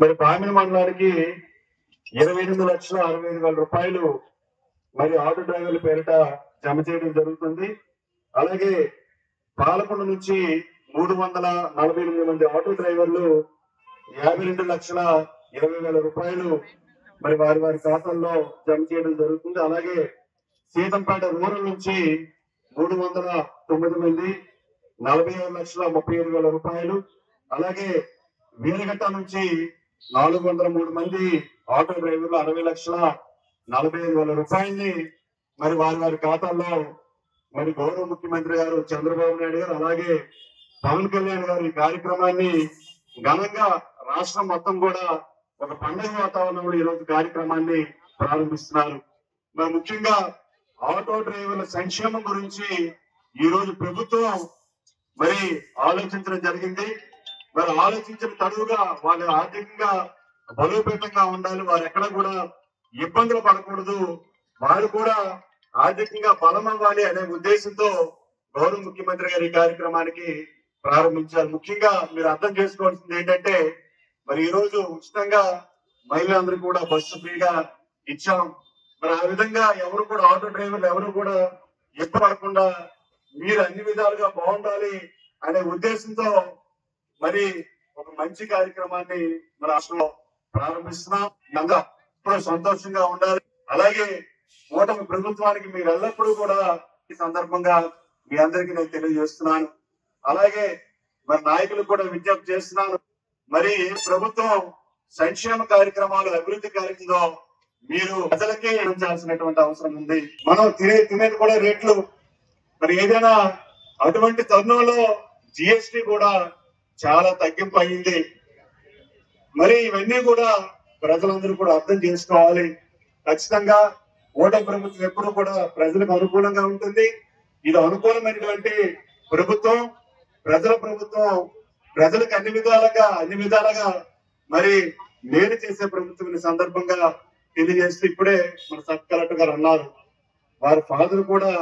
మరి పామిడి మండలానికి 28,65,000 రూపాయలు మరి ఆటో డ్రైవర్ల పేరిట జమ చేయడం జరుగుతుంది. అలాగే పాలకొండ నుంచి 348 మంది ఆటో డ్రైవర్లు 52,20,000 రూపాయలు మరి వారి వారి ఖాతాల్లో జమ చేయడం జరుగుతుంది. అలాగే సీతంపేట రూరల్ నుంచి 309 మంది 46,37,000 రూపాయలు. అలాగే వీరఘట్ట నుంచి 403 మంది ఆటో డ్రైవర్లు 60,45,000 రూపాయల్ని మరి వారి వారి ఖాతాల్లో మరి గౌరవ ముఖ్యమంత్రి గారు చంద్రబాబు నాయుడు గారు అలాగే పవన్ కళ్యాణ్ గారు ఈ కార్యక్రమాన్ని ఘనంగా రాష్ట్రం మొత్తం కూడా ఒక పండుగ వాతావరణంలో ఈ రోజు కార్యక్రమాన్ని ప్రారంభిస్తున్నారు. మరి ముఖ్యంగా ఆటో డ్రైవర్ల సంక్షేమం గురించి ఈ రోజు ప్రభుత్వం మరి ఆలోచించడం జరిగింది. మరి ఆలోచించిన తడువుగా వాళ్ళు ఆర్థికంగా బలోపేతంగా ఉండాలి, వారు ఎక్కడ కూడా ఇబ్బందులు పడకూడదు, వారు కూడా ఆర్థికంగా బలం అవ్వాలి అనే ఉద్దేశంతో గౌరవ ముఖ్యమంత్రి గారు ఈ కార్యక్రమానికి ప్రారంభించారు. ముఖ్యంగా మీరు అర్థం చేసుకోవాల్సింది ఏంటంటే మరి ఈ రోజు ఉచితంగా మహిళలందరికీ కూడా బస్సు ఫ్రీగా ఇచ్చాం. మరి ఆ విధంగా ఎవరు కూడా ఆటో డ్రైవర్లు ఎవరు కూడా ఇబ్బంది పడకుండా మీరు అన్ని విధాలుగా బాగుండాలి అనే ఉద్దేశంతో మరి ఒక మంచి కార్యక్రమాన్ని మన రాష్ట్రంలో ప్రారంభిస్తున్నాం. ఎప్పుడు సంతోషంగా ఉండాలి. అలాగే కూటమి ప్రభుత్వానికి మీరు ఎల్లప్పుడూ కూడా ఈ సందర్భంగా మీ అందరికీ నేను తెలియజేస్తున్నాను. అలాగే మరి నాయకులకు కూడా విజ్ఞప్తి చేస్తున్నాను. మరి ప్రభుత్వం సంక్షేమ కార్యక్రమాలు అభివృద్ధి కార్యక్రమంలో మీరు ప్రజలకే ఇవ్వాల్సినటువంటి అవసరం ఉంది. మనం తినేది కూడా రేట్లు మరి ఏదైనా అటువంటి తరుణంలో జిఎస్టి కూడా చాలా తగ్గింపు అయింది. మరి ఇవన్నీ కూడా ప్రజలందరూ కూడా అర్థం చేసుకోవాలి. ఖచ్చితంగా కూటమి ప్రభుత్వం ఎప్పుడు కూడా ప్రజలకు అనుకూలంగా ఉంటుంది. ఇది అనుకూలమైనటువంటి ప్రభుత్వం, ప్రజల ప్రభుత్వం, ప్రజలకు అన్ని విధాలుగా మరి మేలు చేసే ప్రభుత్వం సందర్భంగా తెలియజేస్తూ ఇప్పుడే మన సబ్ కలెక్టర్ గారు అన్నారు. వారి ఫాదర్ కూడా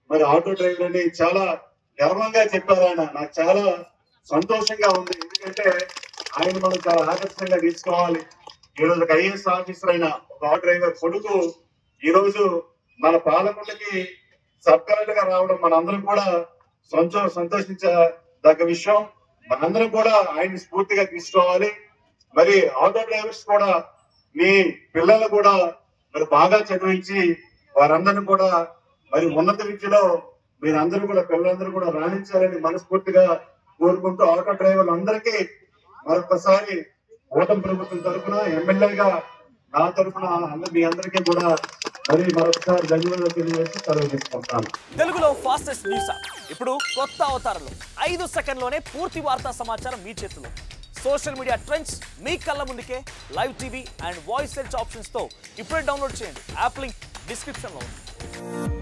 మరి ఆటో డ్రైవర్ అని చాలా గర్వంగా చెప్పారు. ఆయన నాకు చాలా సంతోషంగా ఉంది. ఎందుకంటే ఆయన మనం చాలా ఆదర్శంగా తీసుకోవాలి. ఈ రోజు ఒక ఐఏఎస్ ఆఫీసర్ అయిన ఒక ఆటో డ్రైవర్ కొడుకు ఈ రోజు మన పాలకొండకి సబ్ కలెక్టర్ గా రావడం మనందరం కూడా సంతోషించదగ్గ విషయం. మనందరం కూడా ఆయన స్ఫూర్తిగా తీసుకోవాలి. మరి ఆటో డ్రైవర్స్ కూడా మీ పిల్లలు కూడా మరి బాగా చదివించి వారందరినీ కూడా మరి ఉన్నత విద్యలో మీరందరూ కూడా పిల్లలందరూ కూడా రాణించాలని మనస్ఫూర్తిగా కోరుకుంటూ ఆటో డ్రైవర్లు అందరికీ మరొకసారి కూటమి ప్రభుత్వం తరఫున ఎమ్మెల్యేగా నా తరఫున మీ అందరికీ కూడా మరి మరొకసారి ధన్యవాదాలు తెలియజేసి సెలవు తీసుకుంటాను. తెలుగులో ఫాస్టెస్ట్ న్యూస్ ఇప్పుడు కొత్త అవతారంలో 5 సెకండ్లోనే పూర్తి వార్తా సమాచారం మీ చేతిలో. సోషల్ మీడియా ట్రెండ్స్ మీ కళ్ళ ముందుకే live TV and voice search options తో ఇప్పుడే డౌన్లోడ్ చేయండి. యాప్ లింక్ డిస్క్రిప్షన్ లో ఉంది.